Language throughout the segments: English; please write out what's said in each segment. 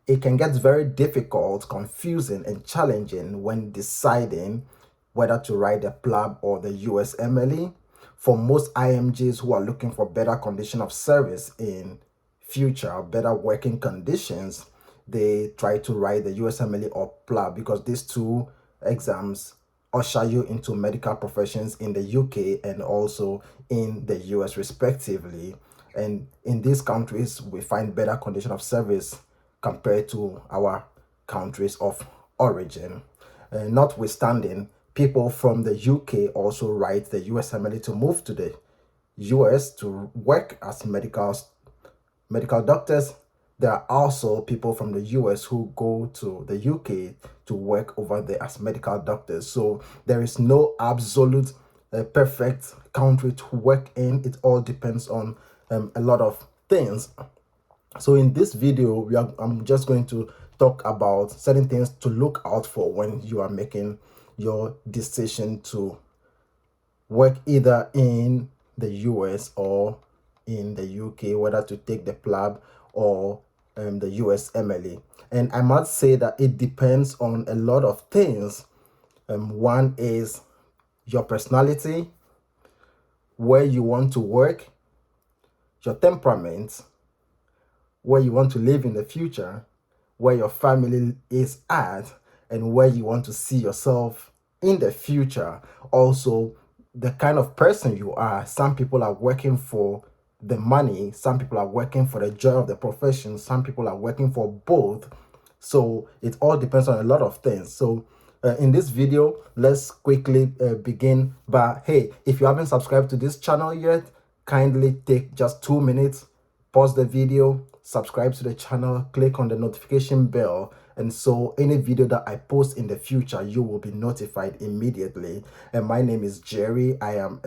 it can get very difficult, confusing, and challenging when deciding whether to write the PLAB or the USMLE. For most IMGs who are looking for better condition of service in future, better working conditions, they try to write the USMLE or PLAB because these two exams usher you into medical professions in the UK and also in the US respectively. And in these countries, we find better condition of service compared to our countries of origin. Notwithstanding, people from the UK also write the USMLE to move to the US to work as medical doctors. There are also people from the US who go to the UK to work over there as medical doctors. So there is no absolute perfect country to work in. It all depends on a lot of things. So in this video, I'm just going to talk about certain things to look out for when you are making your decision to work either in the US or in the UK, whether to take the PLAB or the USMLE. And I must say that it depends on a lot of things. One is your personality, where you want to work, your temperament, where you want to live in the future, where your family is at, and where you want to see yourself in the future. Also, the kind of person you are. Some people are working for the money, some people are working for the joy of the profession, some people are working for both. So it all depends on a lot of things. So in this video, let's quickly begin by, hey, if you haven't subscribed to this channel yet, kindly take just 2 minutes, pause the video, subscribe to the channel, click on the notification bell, and so any video that I post in the future, you will be notified immediately. And my name is Jerry. I am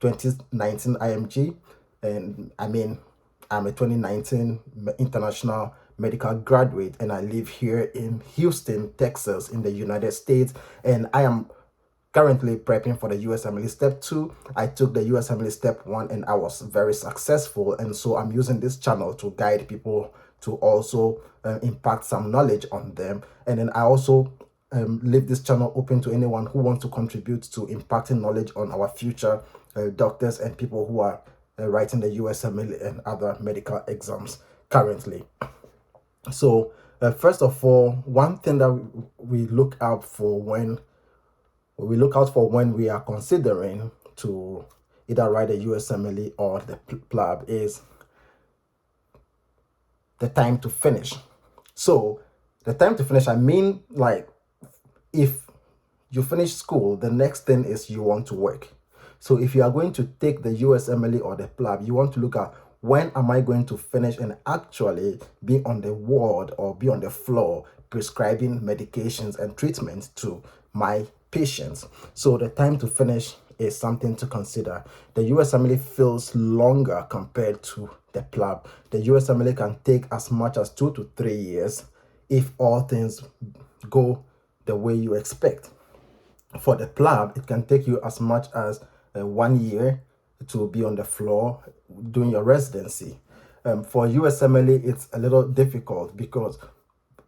2019 IMG, and I'm a 2019 international medical graduate, and I live here in Houston, Texas, in the United States, and I am currently prepping for the USMLE Step 2. I took the USMLE Step 1 and I was very successful, and so I'm using this channel to guide people to also impact some knowledge on them. And then I also leave this channel open to anyone who wants to contribute to impacting knowledge on our future doctors and people who are writing the USMLE and other medical exams currently. So first of all, one thing that we look out for when we are considering to either write a USMLE or the PLAB is the time to finish. So the time to finish, I mean, like, if you finish school, the next thing is you want to work. So if you are going to take the USMLE or the PLAB, you want to look at, when am I going to finish and actually be on the ward or be on the floor prescribing medications and treatments to my patients? So the time to finish is something to consider. The USMLE feels longer compared to the PLAB. The USMLE can take as much as 2 to 3 years if all things go the way you expect. For the PLAB, it can take you as much as 1 year to be on the floor doing your residency. For USMLE, it's a little difficult because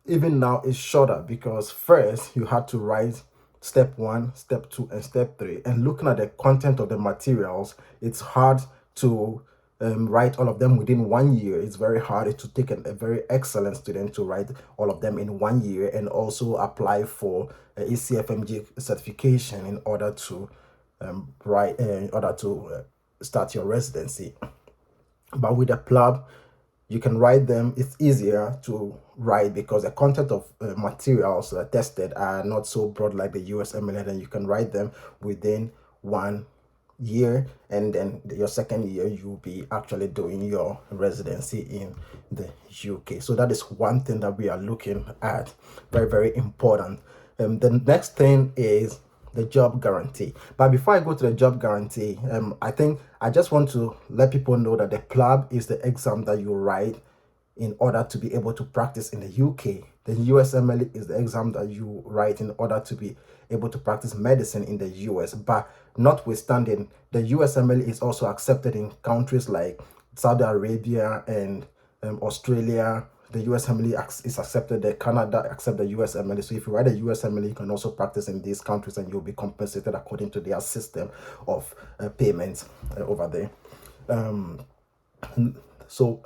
even now it's shorter, because first you had to write Step 1, Step 2, and Step 3. And looking at the content of the materials, it's hard to write all of them within 1 year. It's very hard to take a very excellent student to write all of them in 1 year and also apply for ECFMG certification in order to start your residency. But with the PLAB, you can write them. It's easier to write because the content of materials tested are not so broad like the USMLE, and you can write them within 1 year, and then your second year you'll be actually doing your residency in the UK. So that is one thing that we are looking at, very, very important. The next thing is the job guarantee. But before I go to the job guarantee, I think I just want to let people know that the PLAB is the exam that you write in order to be able to practice in the UK. The USMLE is the exam that you write in order to be able to practice medicine in the US. But notwithstanding, the USMLE is also accepted in countries like Saudi Arabia and Australia, the USMLE is accepted there, Canada accept the USMLE. So if you write a USMLE, you can also practice in these countries and you'll be compensated according to their system of payments over there. So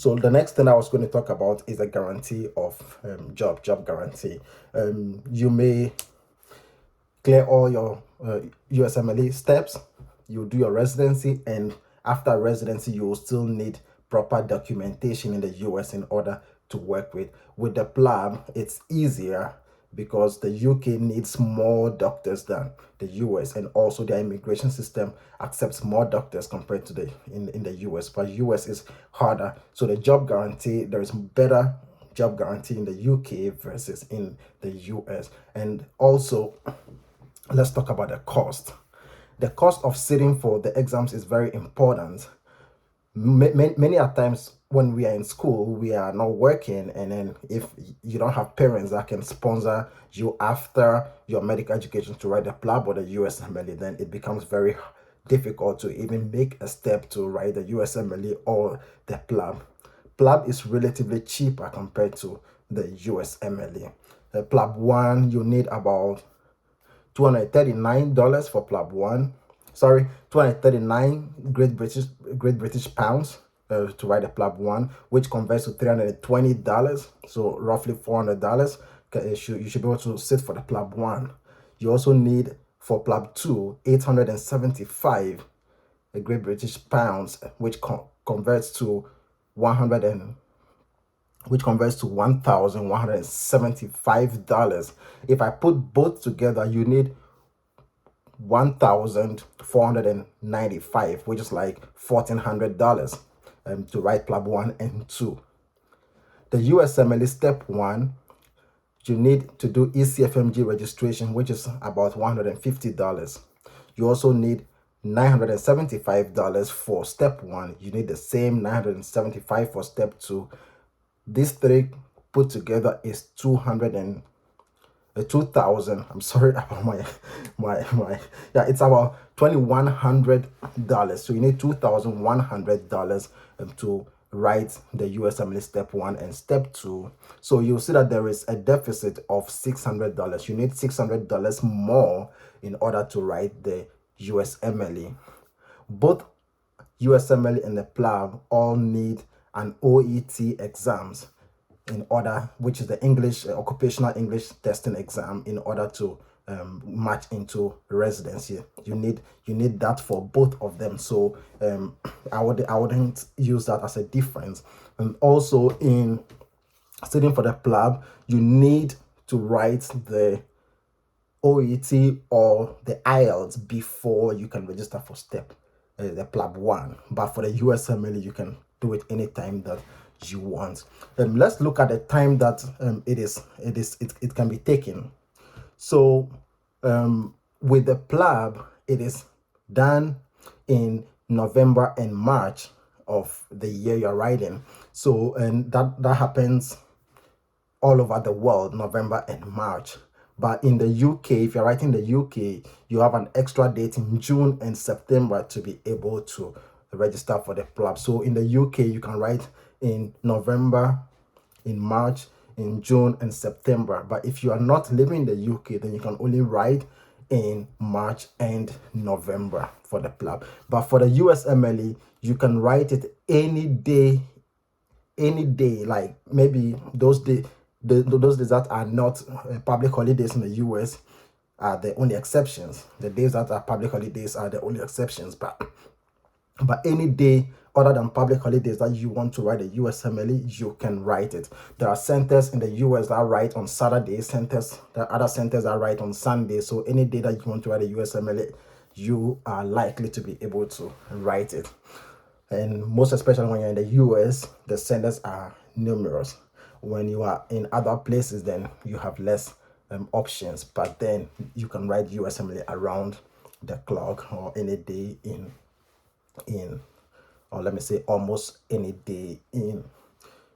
the next thing I was going to talk about is a guarantee of job guarantee. You may clear all your USMLE steps, you do your residency, and after residency you will still need proper documentation in the US in order to work with. With the PLAB, it's easier because the UK needs more doctors than the US, and also their immigration system accepts more doctors compared to the in the US, but US is harder. So the job guarantee, there is better job guarantee in the UK versus in the US. And also, let's talk about the cost. The cost of sitting for the exams is very important. Many a times when we are in school, we are not working, and then if you don't have parents that can sponsor you after your medical education to write the PLAB or the USMLE, then it becomes very difficult to even make a step to write the USMLE or the PLAB. PLAB is relatively cheaper compared to the USMLE. The PLAB 1, you need about $239 for PLAB 1. Sorry, 239 Great British pounds to write a PLAB 1, which converts to $320, so roughly $400. You should be able to sit for the PLAB 1. You also need for PLAB 2 875 Great British pounds, which converts to $1,175. If I put both together, you need $1,495, which is like $1,400 to write PLAB 1 and 2. The USMLE step 1, you need to do ECFMG registration, which is about $150. You also need $975 for step 1. You need the same $975 for step 2. These three put together is 2,000. I'm sorry about my yeah, it's about $2,100. So you need $2,100 to write the USMLE step 1 and step 2. So you'll see that there is a deficit of $600. You need $600 more in order to write the USMLE. Both USMLE and the PLAB all need an OET exams in order, which is the English occupational English testing exam, in order to match into residency. You need that for both of them. So I wouldn't use that as a difference. And also, in studying for the PLAB, you need to write the OET or the IELTS before you can register for the PLAB 1. But for the USMLE, you can do it anytime that you want. Let's look at the time that it can be taken. So with the PLAB, it is done in November and March of the year you're writing. So and that happens all over the world, November and March. But in the UK, if you're writing the UK, you have an extra date in June and September to be able to register for the PLAB. So in the UK, you can write in November, in March, in June, and September. But if you are not living in the UK, then you can only write in March and November for the PLAB. But for the USMLE, you can write it any day, like maybe those days that are not public holidays in the US are the only exceptions. The days that are public holidays are the only exceptions. But any day other than public holidays that you want to write a USMLE, you can write it. There are centers in the US that write on Saturdays, there are other centers that write on Sundays. So any day that you want to write a USMLE, you are likely to be able to write it. And most especially when you're in the US, the centers are numerous. When you are in other places, then you have less options, but then you can write USMLE around the clock or any day or let me say almost any day in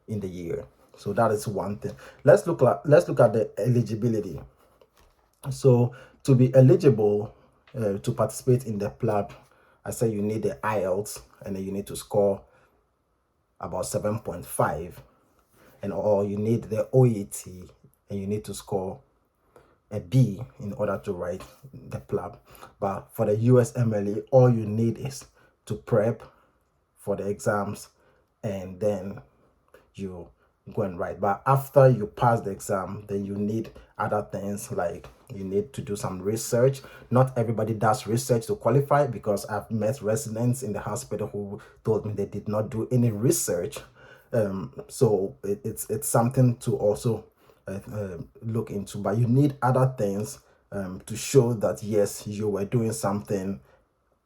the year. So that is one thing. Let's look at the eligibility. So to be eligible to participate in the PLAB, I said you need the IELTS, and then you need to score about 7.5. and or you need the OET and you need to score a B in order to write the PLAB. But for the USMLE, all you need is to prep for the exams and then you go and write. But after you pass the exam, then you need other things, like you need to do some research. Not everybody does research to qualify, because I've met residents in the hospital who told me they did not do any research. So it's something to also look into. But you need other things to show that yes, you were doing something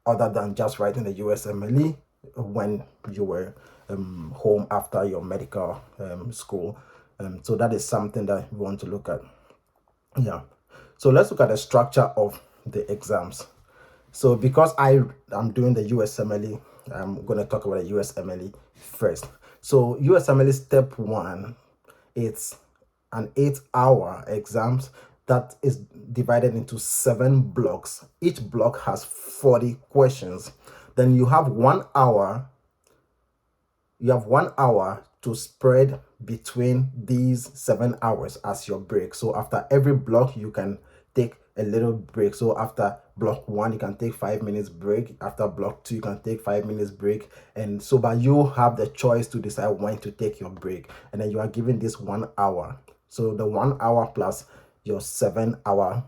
other than just writing the USMLE when you were home after your medical school. So that is something that we want to look at. Yeah. So let's look at the structure of the exams. So because I am doing the USMLE, I'm going to talk about the USMLE first. So USMLE step 1, it's an 8-hour exams that is divided into 7 blocks. Each block has 40 questions. Then you have 1 hour. You have 1 hour to spread between these 7 hours as your break. So after every block, you can take a little break. So after block 1, you can take 5 minutes break. After block 2, you can take 5 minutes break. And so, but you have the choice to decide when to take your break. And then you are given this 1 hour. So the 1 hour plus your 7 hour,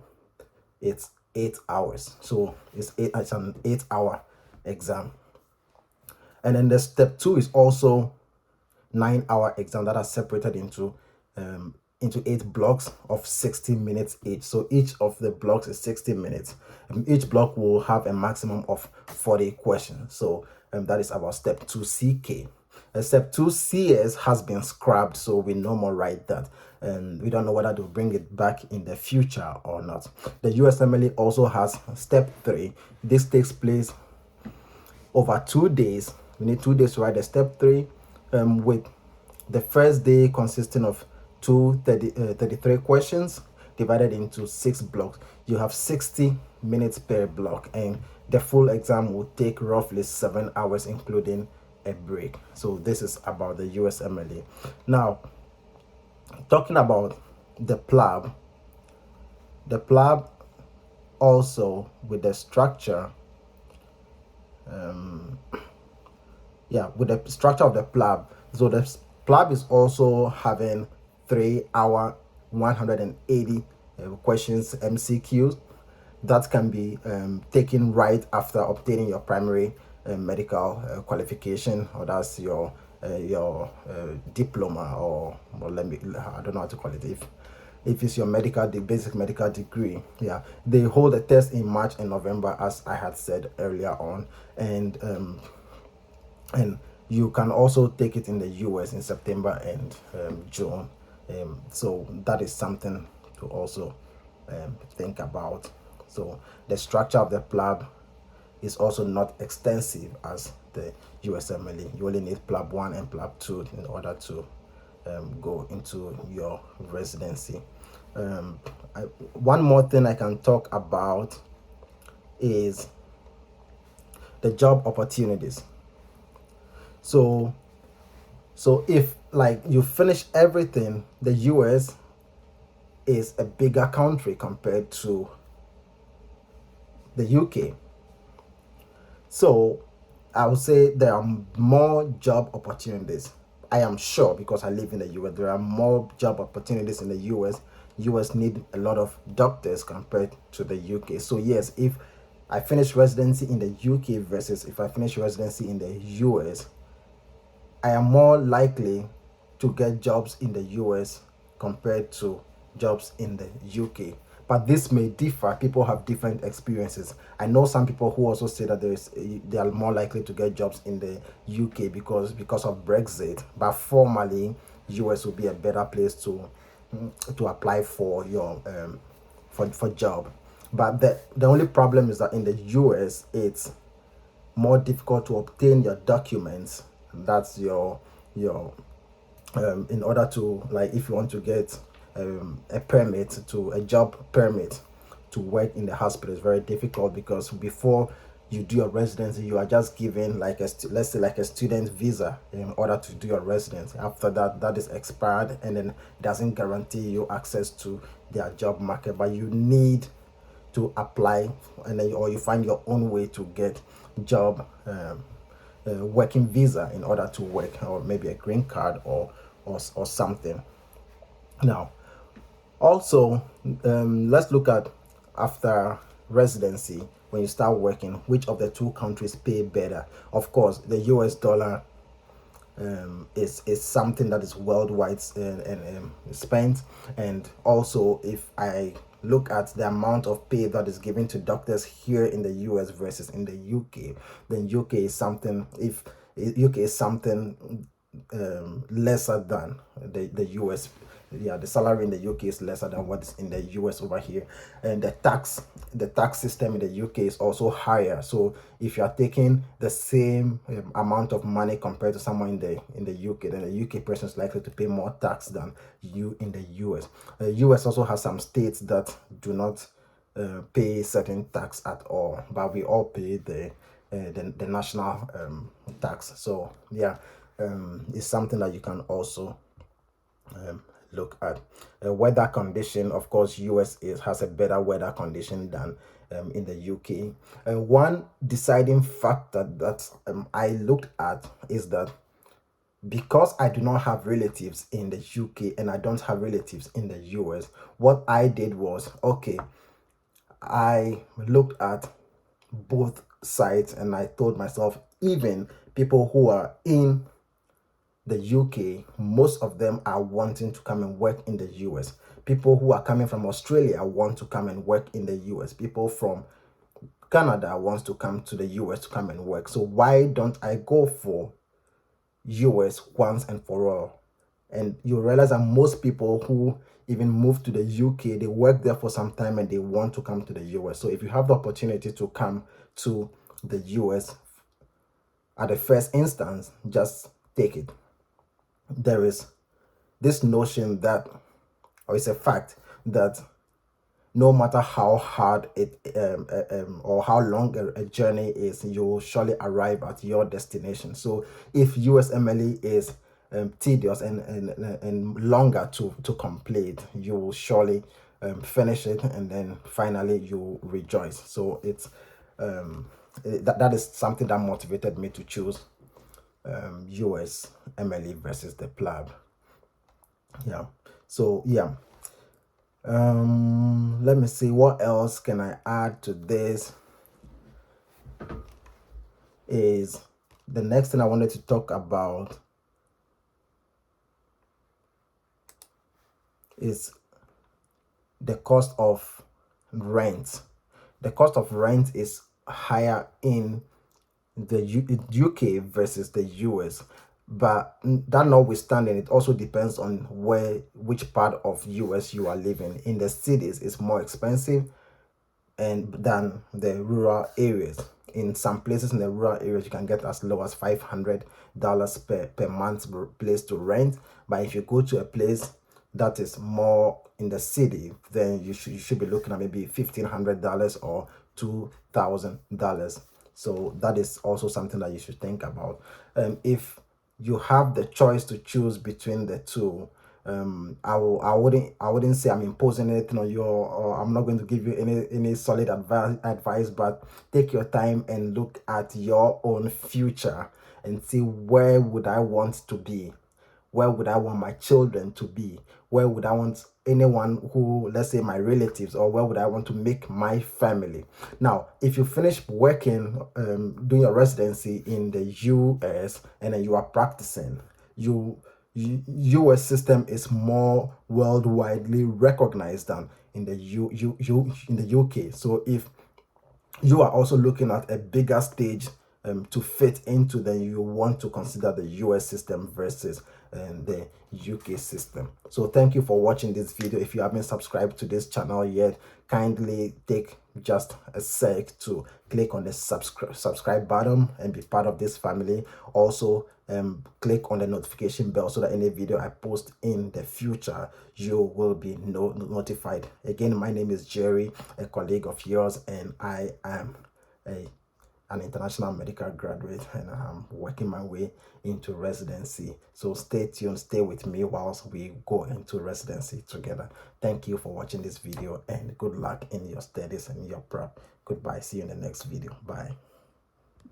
it's 8 hours. So it's an 8-hour exam. And then the step 2 is also 9-hour exam that are separated into 8 blocks of 60 minutes each. So each of the blocks is 60 minutes. Each block will have a maximum of 40 questions. So that is about step 2CK. Step 2CS has been scrapped, so we no more write that. And we don't know whether to bring it back in the future or not. The USMLE also has step 3. This takes place over 2 days. We need 2 days to write the step 3, with the first day consisting of 33 questions divided into 6 blocks. You have 60 minutes per block, and the full exam will take roughly 7 hours, including a break. So this is about the USMLE. Now, talking about the PLAB also with the structure, with the structure of the PLAB. So the PLAB is also having 3-hour 180 questions MCQs that can be taken right after obtaining your primary medical qualification, or that's your diploma, or I don't know how to call it, if it's your basic medical degree. Yeah, they hold a test in March and November, as I had said earlier on, and you can also take it in the US in September and June. So that is something to also think about. So the structure of the PLAB is also not extensive as the USMLE. You only need PLAB 1 and PLAB 2 in order to go into your residency. One more thing I can talk about is the job opportunities. So if like you finish everything, the US is a bigger country compared to the UK. So I would say there are more job opportunities. I am sure, because I live in the US, there are more job opportunities in the US. US need a lot of doctors compared to the UK. So yes, if I finish residency in the UK versus if I finish residency in the US, I am more likely to get jobs in the US compared to jobs in the UK. But this may differ. People have different experiences. I know some people who also say that they are more likely to get jobs in the UK because of Brexit. But formally, US will be a better place to apply for your for job. But the only problem is that in the US, it's more difficult to obtain your documents. That's your in order to, like, if you want to get a job permit to work in the hospital, is very difficult, because before you do your residency, you are just given like let's say like a student visa in order to do your residency. After that, that is expired, and then it doesn't guarantee you access to their job market, but you need to apply, and then or you find your own way to get job working visa in order to work, or maybe a green card or something. Now, also, let's look at after residency, when you start working, which of the two countries pay better. Of course, the US dollar is something that is worldwide and spent. And also, if I look at the amount of pay that is given to doctors here in the US versus in the UK, then UK is something, if UK is something lesser than the US. Yeah, the salary in the UK is lesser than what is in the US over here, and the tax system in the UK is also higher. So if you are taking the same amount of money compared to someone in the UK, then the UK person is likely to pay more tax than you in the US. The US also has some states that do not pay certain tax at all, but we all pay the national tax. So yeah, it's something that you can also look at. Weather condition, of course, US has a better weather condition than in the UK. One deciding factor that I looked at is that because I do not have relatives in the UK and I don't have relatives in the US, what I did was, okay, I looked at both sides and I told myself, even people who are in the UK, most of them are wanting to come and work in the US. People who are coming from Australia want to come and work in the US. People from Canada wants to come to the US to come and work. So why don't I go for US once and for all? And you realize that most people who even move to the UK, they work there for some time and they want to come to the US. So if you have the opportunity to come to the US at the first instance, just take it. There is this notion that, or it's a fact that no matter how hard it or how long a journey is, you will surely arrive at your destination. So if USMLE is tedious and longer to complete, you will surely finish it, and then finally you rejoice. So it's that is something that motivated me to choose USMLE versus the PLAB. Yeah. So yeah. Let me see, what else can I add to this. Is the next thing I wanted to talk about is the cost of rent. The cost of rent is higher in the UK versus the US, but that notwithstanding, it also depends on which part of US you are living in. The cities is more expensive and than the rural areas. In some places in the rural areas, you can get as low as $500 per month place to rent. But if you go to a place that is more in the city, then you should be looking at maybe $1,500 or $2,000. So that is also something that you should think about. If you have the choice to choose between the two, I wouldn't say I'm imposing anything on you, or I'm not going to give you any solid advice, but take your time and look at your own future and see, where would I want to be? Where would I want my children to be? Where would I want anyone who, let's say my relatives, or where would I want to make my family? Now, if you finish working, doing your residency in the US, and then you are practicing, US system is more worldwidely recognized than in the in the UK. So if you are also looking at a bigger stage to fit into, then you want to consider the US system versus the UK system. So thank you for watching this video. If you haven't subscribed to this channel yet, kindly take just a sec to click on the subscribe button and be part of this family. Also, click on the notification bell so that any video I post in the future, you will be notified. Again, my name is Jerry, a colleague of yours, and I am an international medical graduate, and I'm working my way into residency. So stay tuned, stay with me whilst we go into residency together. Thank you for watching this video, and good luck in your studies and your prep. Goodbye. See you in the next video. Bye.